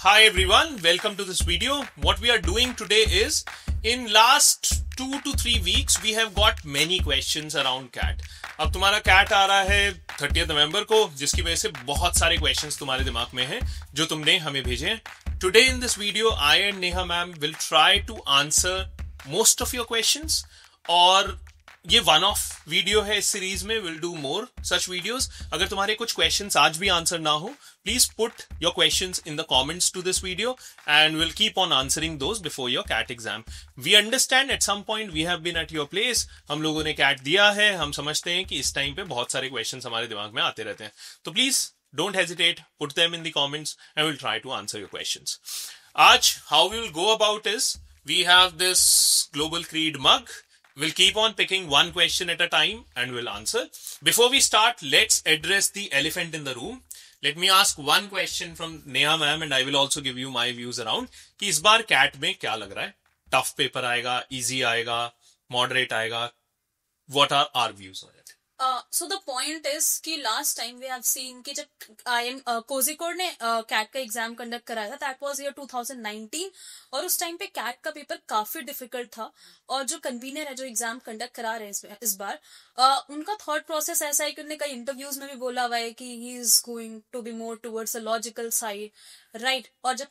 Hi everyone, welcome to this video. What we are doing today is, in last 2 to 3 weeks, we have got many questions around CAT. अब तुम्हारा CAT आ रहा है 30 नवंबर को, जिसकी वजह से बहुत सारे questions तुम्हारे दिमाग में हैं, जो तुमने हमें भेजे हैं. Today in this video, I and Neha ma'am will try to answer most of your questions. और ये वन ऑफ वीडियो है इस सीरीज में. Will do more such videos. अगर तुम्हारे कुछ क्वेश्चंस आज भी आंसर ना हो, please put your questions in the comments to this video and will keep on answering those before your CAT exam. We understand at some point we have been at your place. हम लोगों ने cat दिया है, हम समझते हैं कि इस टाइम पे बहुत सारे क्वेश्चंस हमारे दिमाग में आते रहते हैं. तो please don't hesitate, put them in the comments and will try to answer your questions. आज how we will go about is, we have this global creed mug. We'll keep on picking one question at a time and we'll answer. Before we start, let's address the elephant in the room. Let me ask one question from Neha ma'am and I will also give you my views around कि इस बार CAT में क्या लग रहा है? Tough paper आएगा, easy आएगा, moderate आएगा? What are our views on it? So the point is कि last time we have seen कि जब कोझिकोड ने CAT का एग्जाम कंडक्ट कराया था, that was year 2019, और उस टाइम पे CAT का पेपर काफी डिफिकल्ट था. और जो कन्वीनर है, जो एग्जाम कंडक्ट करा रहे हैं इस बार, उनका थॉट प्रोसेस ऐसा है कि उन्होंने कई इंटरव्यूज में भी बोला हुआ है कि he is going to be more towards a logical side, right. और जब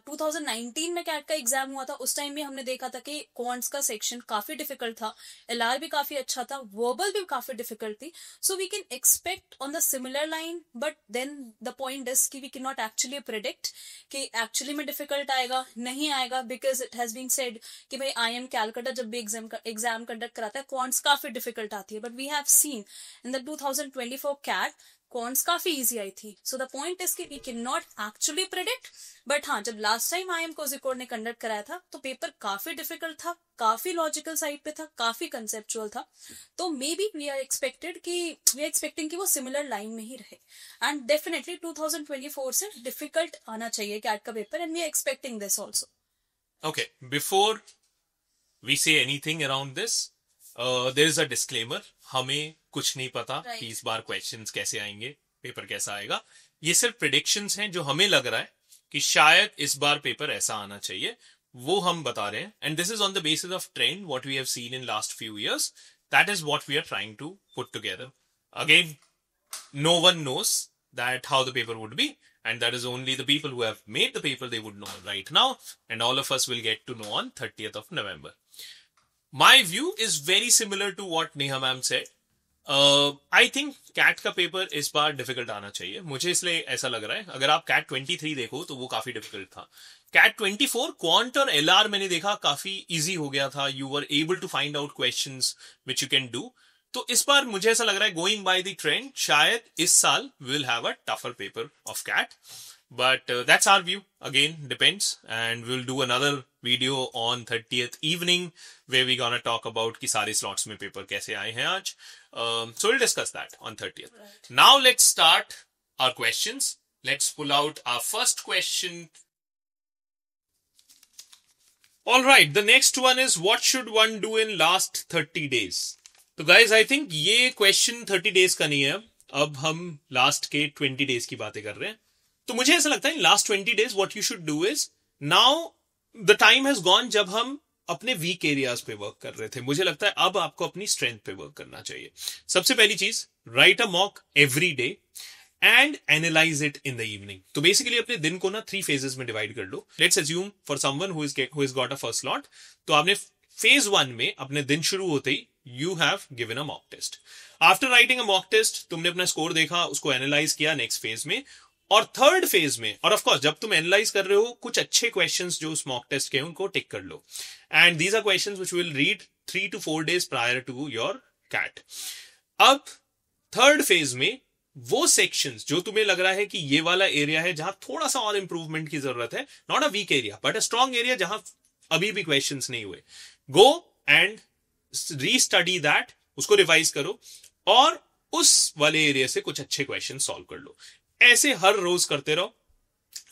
2019 में कैट का एग्जाम हुआ था, उस टाइम भी हमने देखा था कि क्वांट्स का सेक्शन काफी डिफिकल्ट था, एलआर भी काफी अच्छा था, वर्बल भी काफी डिफिकल्ट थी. So we can expect on the similar line, but then the point is कि we can not actually predict कि एक्चुअली में डिफिकल्ट आएगा नहीं आएगा, because it has been said कि भाई IIM कैलकाटा जब भी एग्जाम कंडक्ट कराता है, क्वांट्स काफी डिफिकल्ट आती है. But we have seen in the 2024 CAT quants काफी इजी आई थी. सो द पॉइंट इज कि we can not actually predict. But हाँ, जब लास्ट टाइम IIM कोझिकोड ने कंडक्ट कराया था तो पेपर काफी डिफिकल्ट था, काफी लॉजिकल साइड पे था, काफी कंसेप्चुअल था. तो maybe we are expecting कि वो सिमिलर लाइन में ही रहे. एंड डेफिनेटली 2024 से डिफिकल्ट आना चाहिए कैट का paper, and we are expecting this also. Okay, before we say anything around this, there is a disclaimer. हमें कुछ नहीं पता कि इस बार questions कैसे आएंगे, पेपर कैसा आएगा. ये सिर्फ predictions हैं जो हमें लग रहा है कि शायद इस बार पेपर ऐसा आना चाहिए, वो हम बता रहे हैं. And this is on the basis of trend, what we have seen in last few years. That is what we are trying to put together. Again, no one knows that how the paper would be. And that is only the people who have made the paper, they would know right now. And all of us will get to know on 30th of November. My view is very similar to what Neha ma'am said. I think CAT का paper इस बार difficult आना चाहिए. मुझे इसलिए ऐसा लग रहा है. अगर आप CAT 23 देखो तो वो काफी डिफिकल्ट था. CAT 24 क्वांट और LR मैंने देखा काफी इजी हो गया था. You were able to find out questions which you can do. तो इस बार मुझे ऐसा लग रहा है, गोइंग बाय द ट्रेंड, शायद इस साल will have a tougher paper of CAT. But that's our view. Again depends, and will do another video on 30th evening where we gonna talk about कि सारे स्लॉट्स में paper कैसे आए हैं आज. So will discuss that on 30th. Now let's start our questions. Let's pull out our first question. All right, the next one is, what should one do in last 30 days? तो guys, I think ये question 30 days का नहीं है. अब हम last के 20 days की बातें कर रहे हैं. तो मुझे ऐसा लगता है last 20 days what you should do is, now the time has gone जब हम अपने वीक एरियाज पे वर्क कर रहे थे. मुझे लगता है अब आपको अपनी स्ट्रेंथ पे वर्क करना चाहिए. सबसे पहली चीज, write a mock every day and analyze it in the evening. तो बेसिकली अपने दिन को ना 3 फेजेस में डिवाइड कर लो. Let's assume for someone who is got a first slot, तो आपने फेज 1 में अपने दिन शुरू होते ही you have given a mock test. After writing a mock test, तुमने अपना स्कोर देखा, उसको एनालाइज किया नेक्स्ट फेज में. और थर्ड फेज में, और ऑफ कोर्स जब तुम एनालाइज कर रहे हो, कुछ अच्छे क्वेश्चंस जो उस मॉक टेस्ट के हैं उनको टिक कर लो. And these are questions which will read 3 to 4 days prior to your CAT. अब थर्ड फेज में वो सेक्शंस जो तुम्हें लग रहा है कि ये वाला एरिया है जहां थोड़ा सा और इंप्रूवमेंट की जरूरत है, not a weak area but a strong area जहां अभी भी क्वेश्चंस नहीं हुए, गो एंड रीस्टडी दैट, उसको रिवाइज करो और उस वाले एरिया से कुछ अच्छे क्वेश्चन सॉल्व कर लो. ऐसे हर रोज करते रहो.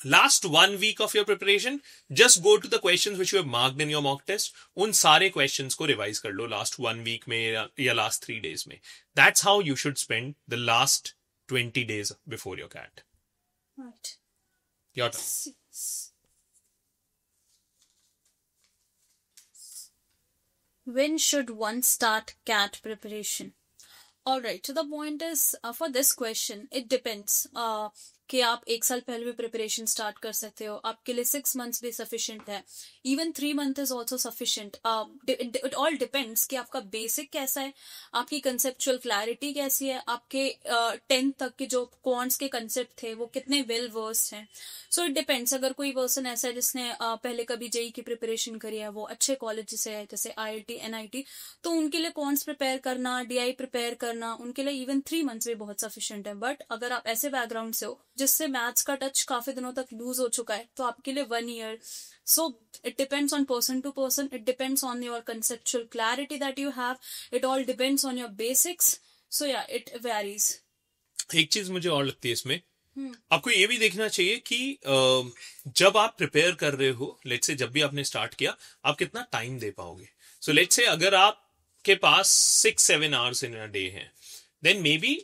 Last 1 week of your preparation, just go to the questions which you have marked in your mock test. उन सारे क्वेश्चंस को रिवाइज कर लो लास्ट 1 week में या लास्ट 3 days में. That's how you should spend the last 20 days before your CAT. Right. Your turn. When should one start CAT preparation? All right, so the point is for this question, it depends कि आप एक साल पहले भी preparation start कर सकते हो, आपके लिए 6 months भी सफिशिएंट है, even 3 months is also sufficient. It all depends कि आपका बेसिक कैसा है, आपकी कंसेप्चुअल क्लैरिटी कैसी है, आपके 10th तक के जो क्वांट्स के कंसेप्ट थे वो कितने वेल वर्स्ड हैं. So it depends. अगर कोई पर्सन ऐसा है जिसने पहले कभी जेई की प्रिपरेशन करी है, वो अच्छे कॉलेज से है जैसे IIT NIT, तो उनके लिए क्वांट्स प्रिपेयर करना, DI प्रिपेयर करना, उनके लिए इवन 3 months भी बहुत सफिशिएंट है. बट अगर आप ऐसे बैकग्राउंड से हो जिससे मैथ्स का टच काफी दिनों तक लूज हो चुका है, तो आपके लिए 1 year. So it depends on person to person. It depends on your conceptual clarity that you have. It all depends on your basics. So yeah, it varies. एक चीज मुझे और लगती है इसमें, आपको ये भी देखना चाहिए कि जब आप प्रिपेयर कर रहे हो, लेट्स से जब भी आपने स्टार्ट किया, आप कितना टाइम दे पाओगे. सो लेट्स से अगर आपके पास 6-7 hours इन अ डे है, then maybe,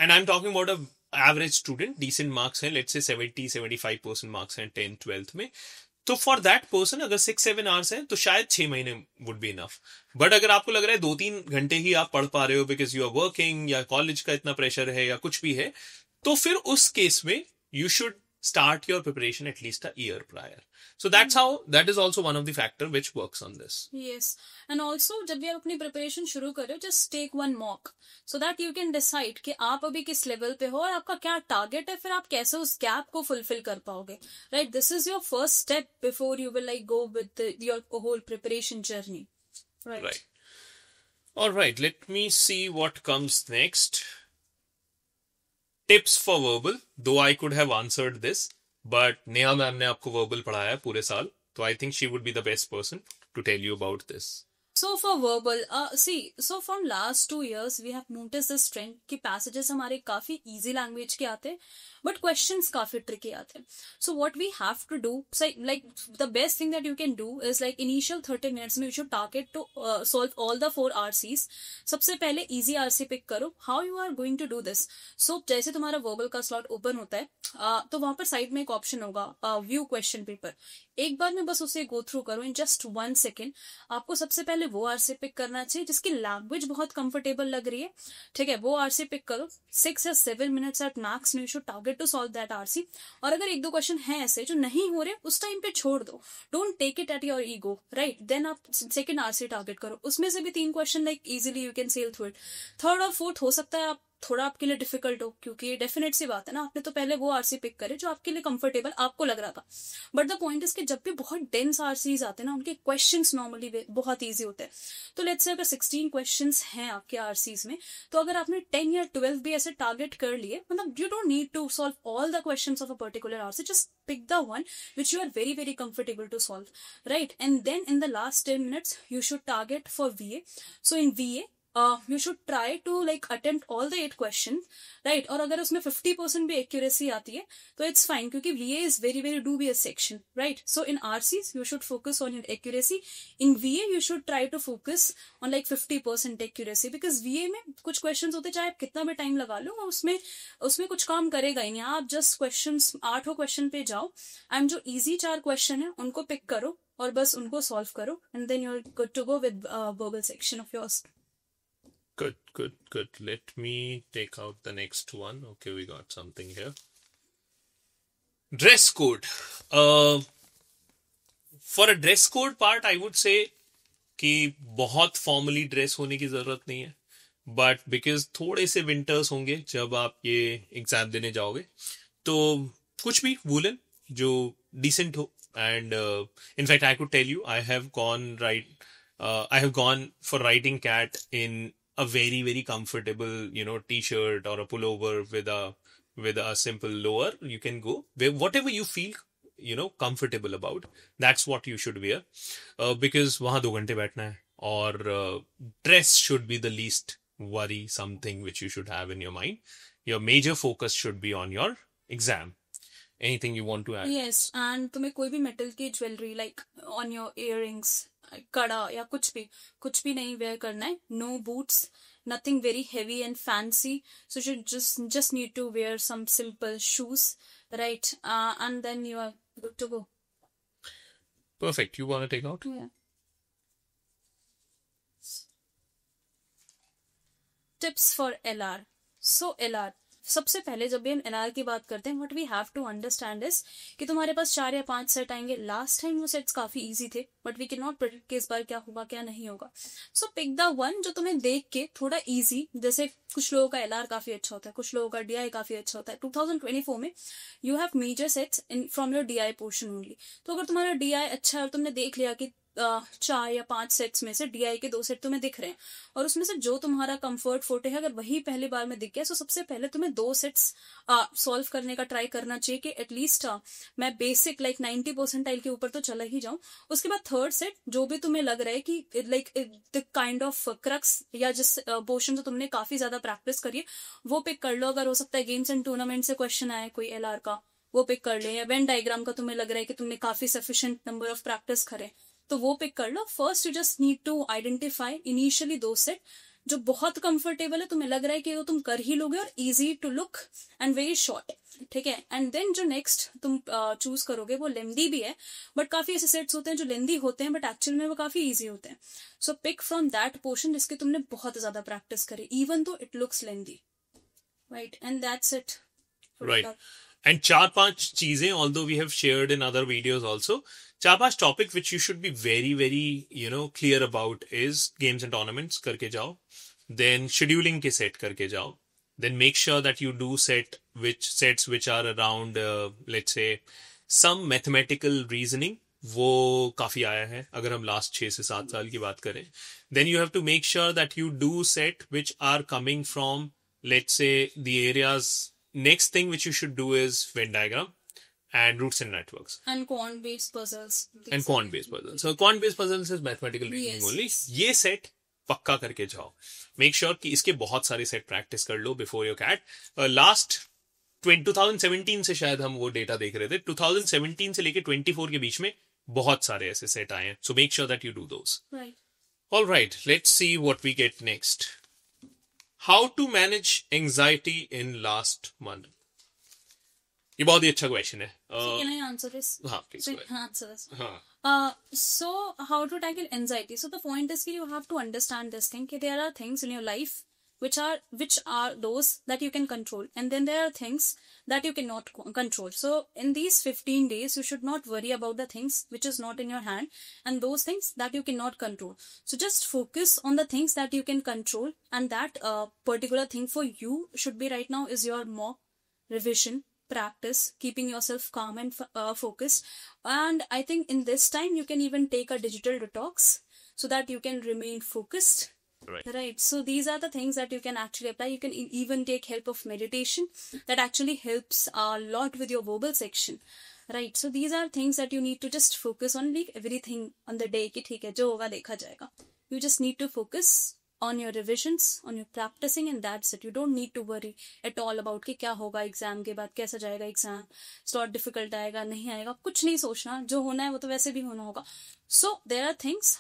and I am talking about a average student, decent marks हैं, लेट्स से 70-75% मार्क्स हैं 10th-12th में, तो फॉर दैट पर्सन अगर 6-7 hours है तो शायद 6 महीने वुड बी इनफ. बट अगर आपको लग रहा है 2-3 घंटे ही आप पढ़ पा रहे हो बिकॉज यू आर वर्किंग, या कॉलेज का इतना प्रेशर है, या कुछ भी है, तो फिर उस केस में you should start your preparation at least a year prior. So that is also one of the factor which works on this. Yes, and also जब भी आप अपनी प्रिपरेशन शुरू कर रहे हो, just take one mock so that you can decide कि आप अभी किस लेवल पे हो और आपका क्या टारगेट है, फिर आप कैसे उस गैप को फुलफिल कर पाओगे. Right, this is your first step before you will like go with your whole preparation journey. Right. All right, let me see what comes next. Tips for verbal, though I could have answered this, but Neha ma'am ने आपको verbal पढ़ाया है पूरे साल, तो I think she would be the best person to tell you about this. So for verbal, so from last 2 years we have noticed this trend कि passages हमारे काफी easy language के आते हैं, but questions काफी tricky आते हैं. So what we have to do, like the best thing that you can do is like initial 30 minutes में you should target to solve all the 4 RCs. सबसे पहले easy RC pick करो. How you are going to do this? So जैसे तुम्हारा verbal का slot open होता है, तो वहां पर साइड में एक ऑप्शन होगा व्यू क्वेश्चन पेपर. एक बार में बस उसे गो थ्रू करो इन जस्ट 1 second. आपको सबसे पहले वो आरसी पिक करना चाहिए जिसकी लैंग्वेज बहुत कंफर्टेबल लग रही है. ठीक है, वो आरसी पिक करो. 6 या 7 minutes at max you should target to solve that RC. और अगर 1-2 क्वेश्चन है ऐसे जो नहीं हो रहे, उस टाइम पे छोड़ दो. Don't take it at your ego, right. Then आप सेकंड आरसी टारगेट करो. उसमें से भी 3 question like easily you can sail through it. Third और फोर्थ हो सकता है आप थोड़ा आपके लिए डिफिकल्ट हो, क्योंकि डेफिनेट सी बात है ना, आपने तो पहले वो आरसी पिक करे जो आपके लिए कंफर्टेबल आपको लग रहा था. बट द पॉइंट इज कि जब भी बहुत डेंस आरसीज आते हैं ना, उनके क्वेश्चंस नॉर्मली बहुत इजी होते हैं. तो लेट्स से अगर 16 क्वेश्चंस हैं आपके आरसीज में, तो अगर आपने 10 या 12 भी ऐसे टारगेट कर लिए, मतलब you don't need to solve all the questions of a particular RC, just pick the one which you are very very comfortable to solve, right? And then in the last 10 minutes you should target for VA. So in VA you should try to like attempt all the 8 questions, right? और अगर उसमें 50% भी accuracy आती है तो it's fine, क्योंकि VA is very very dubious section, right? So in RCs you should focus on your accuracy. In VA you should try to focus on like 50% accuracy, because VA में कुछ questions होते चाहे आप कितना भी time लगा लो, उसमें कुछ काम करेगा ही नहीं. आप just questions 8 क्वेश्चन पे जाओ एंड जो easy 4 क्वेश्चन है उनको पिक करो और बस उनको सॉल्व करो, and then you're good to go with verbal section of yours. Good. Let me take out the next one. Okay, we got something here. Dress code. For a dress code part, I would say कि बहुत formally dress होने की जरूरत नहीं है, but because थोड़े से winters होंगे जब आप ये एग्जाम देने जाओगे, तो कुछ भी वूलन जो डिसेंट हो. And in fact I could tell you, I have gone for writing CAT in a very very comfortable t-shirt or a pullover with a simple lower. You can go whatever you feel comfortable about. That's what you should wear, because wahan 2 घंटे बैठना है, और dress should be the least worry something which you should have in your mind. Your major focus should be on your exam. Anything you want to add? Yes, and तुम्हें कोई भी metal की jewellery like on your earrings, कड़ा या कुछ भी नहीं wear करना है. No boots, nothing very heavy and fancy. So you just need to wear some simple shoes, right? And then Good to go. Perfect. You want to take out? Yeah. Tips for LR. So LR, सबसे पहले जब भी हम LR की बात करते हैं, what we have to understand is कि तुम्हारे पास 4 या 5 सेट आएंगे. लास्ट टाइम वो सेट्स काफी इजी थे, but we can not predict कि इस बार क्या होगा क्या नहीं होगा. सो पिक द वन जो तुम्हें देख के थोड़ा इजी, जैसे कुछ लोगों का LR काफी अच्छा होता है, कुछ लोगों का DI काफी अच्छा होता है. 2024 में you have major sets in from your DI portion only. तो अगर तुम्हारा DI अच्छा है और तुमने देख लिया कि 4 या 5 सेट्स में से DI के 2 सेट तुम्हें दिख रहे हैं और उसमें से जो तुम्हारा कंफर्ट फोटे है अगर वही पहली बार में दिख गया, तो सबसे पहले तुम्हें 2 सेट्स सॉल्व करने का ट्राई करना चाहिए कि एटलीस्ट मैं बेसिक लाइक 90 परसेंटाइल के ऊपर तो चला ही जाऊं. उसके बाद थर्ड सेट जो भी तुम्हें लग रहा है कि like the kind of crux या जिस पोर्शन जो तुमने काफी ज्यादा प्रैक्टिस करी है वो पिक कर लो. अगर हो सकता है गेम्स एंड टूर्नामेंट से क्वेश्चन आए कोई LR का, वो पिक कर ले. या वेन डायग्राम का तुम्हें लग रहा है कि तुमने काफी सफिशिएंट नंबर ऑफ प्रैक्टिस करे तो वो पिक कर लो. First you just need to identify initially 2 set जो बहुत कंफर्टेबल है, तुम्हें लग रहा है कि वो तुम कर ही लोगे और easy to look and very short. ठीक है. एंड देन जो नेक्स्ट तुम चूज करोगे वो लेंदी भी है, बट काफी ऐसे सेट्स होते हैं जो लेंदी होते हैं बट एक्चुअल में वो काफी इजी होते हैं. सो पिक फ्रॉम दैट पोर्शन जिसकी तुमने बहुत ज्यादा प्रैक्टिस करी, even though it looks lengthy. Right. And that's it. Right. And 4-5 चीजें, although we have shared in other videos also, 4-5 topic which you should be very very clear about is games and tournaments करके जाओ, then scheduling के set करके जाओ, then make sure that you do sets which are around let's say some mathematical reasoning. वो काफी आया है अगर हम लास्ट 6 से 7 साल की बात करें. Then you have to make sure that you do set which are coming from let's say the areas. Next thing which you should do is Venn diagram and roots and networks. And quant-based puzzles. And quant-based puzzles. So quant-based puzzles is mathematical reasoning only. ये set पक्का करके जाओ. Make sure कि इसके बहुत सारे set practice कर लो before your CAT. Last 2017 से शायद हम वो डेटा देख रहे थे. 2017 से लेके 24 के बीच में बहुत सारे ऐसे set आए हैं. So make sure that you do those. Right. All right. Let's see what we get next. How to manage anxiety in last month? ये बहुत ही अच्छा क्वेश्चन है. Can I answer this? हाँ, please go ahead. Answer this. हाँ. So how to tackle anxiety? So the point is that you have to understand this thing that there are things in your life which are those that you can control, and then there are things that you cannot control. So in these 15 days you should not worry about the things which is not in your hand and those things that you cannot control. So just focus on the things that you can control, and that particular thing for you should be right now is your mock revision practice, keeping yourself calm and focused. And I think in this time you can even take a digital detox so that you can remain focused. Right. So these are the things that you can actually apply. You can even take help of meditation that actually helps a lot with your verbal section. Right. So these are things that you need to just focus on, like everything on the day कि ठीक है जो होगा देखा जाएगा. You just need to focus on your revisions, on your practicing, and that's it. You don't need to worry at all about कि क्या होगा एग्जाम के बाद, कैसा जाएगा एग्जाम, स्लॉट डिफिकल्ट आएगा नहीं आएगा, कुछ नहीं सोचना. जो होना है वो तो वैसे भी होना होगा. So there are things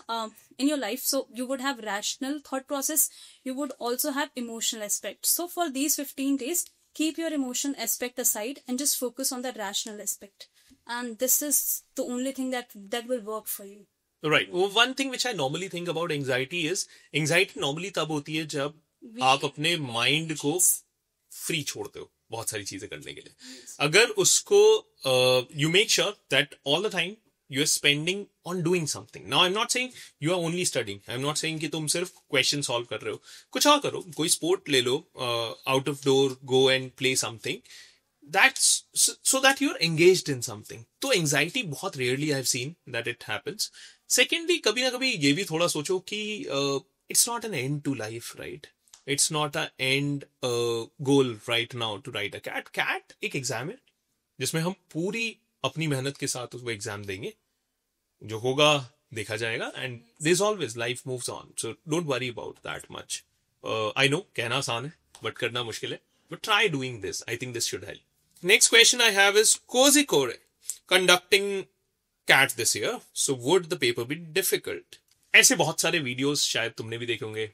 in your life. So you would have rational thought process. You would also have emotional aspect. So for these 15 days, keep your emotion aspect aside and just focus on the rational aspect. And this is the only thing that will work for you. Right. Well, one thing which I normally think about anxiety is, anxiety normally तब होती है जब आप अपने mind को free छोड़ते हो बहुत सारी चीजें करने के लिए. अगर उसको you make sure that all the time you are spending on doing something. Now I'm not saying you are only studying. I'm not saying कि तुम सिर्फ question solve कर रहे हो. कुछ और करो, कोई sport ले लो, out of door go and play something. That's so that you're engaged in something. तो anxiety बहुत rarely I've seen that it happens. Secondly, कभी ना कभी ये भी थोड़ा सोचो कि it's not an end to life, right? It's not an end goal right now to write a CAT. CAT एक एग्जाम है जिसमें हम पूरी अपनी मेहनत के साथ उसको एग्जाम देंगे. जो होगा देखा जाएगा. And there's always life moves on. So don't worry about that much. I know कहना आसान है but करना मुश्किल है. But try doing this. I think this should help. Next question I have is Kozhikode conducting CAT this year. So would the paper be difficult? ऐसे बहुत सारे videos शायद तुमने भी देखे होंगे.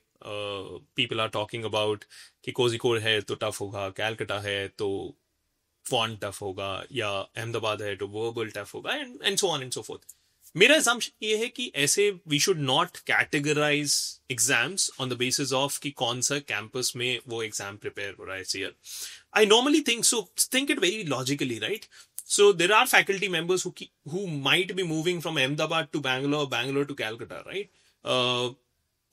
People are talking about कि Kozhikode है तो टफ होगा, कैलकटा है तो quant टफ होगा या अहमदाबाद है तो वर्बल टफ होगा and so on and so forth. मेरा assumption ये है कि ऐसे we should not categorise exams on the basis of कि कौन सा कैंपस में वो एग्जाम प्रिपेयर हो रहा है इस year. I normally think so. Think it very logically, right? So there are faculty members who might be moving from Ahmedabad to Bangalore, Bangalore to Calcutta, right?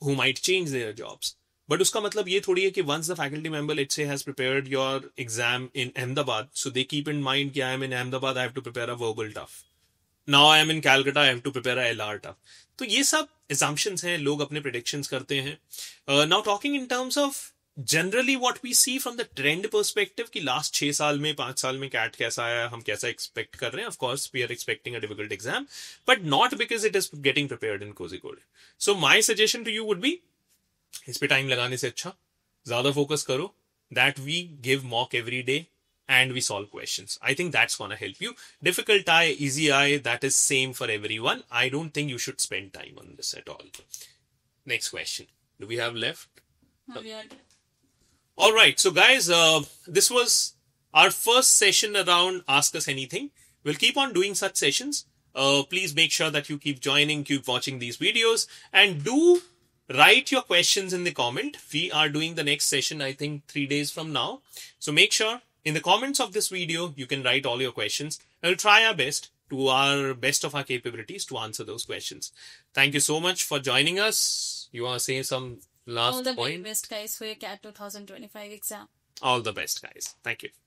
Who might change their jobs. But उसका मतलब ये थोड़ी है कि once the faculty member, let's say, has prepared your exam in Ahmedabad, so they keep in mind कि I am in Ahmedabad, I have to prepare a verbal tough. Now I am in Calcutta, I have to prepare a LR tough. तो ये सब assumptions हैं, लोग अपने predictions करते हैं. Now talking in terms of generally what we see from the trend perspective कि लास्ट 6 साल में 5 साल में कैट कैसा आया, हम कैसा एक्सपेक्ट कर रहे हैं. Of course we are expecting a difficult exam, but not because it is getting prepared in Kozhikode. So my suggestion to you would be, इस पे टाइम लगाने से अच्छा ज्यादा फोकस करो, that we give mock every day and we solve questions. I think that's gonna help you. Difficult eye, easy eye, that is same for everyone. I don't think you should spend time on this at all. Next question. Do we have left? We are All right, so guys, this was our first session around Ask Us Anything. We'll keep on doing such sessions. Please make sure that you keep joining, keep watching these videos, and do write your questions in the comment. We are doing the next session, I think, 3 days from now. So make sure in the comments of this video, you can write all your questions. And we'll try our best to our best of our capabilities to answer those questions. Thank you so much for joining us. You want to say some last all the point? very best, guys, for your CAT 2025 exam. All the best, guys. Thank you.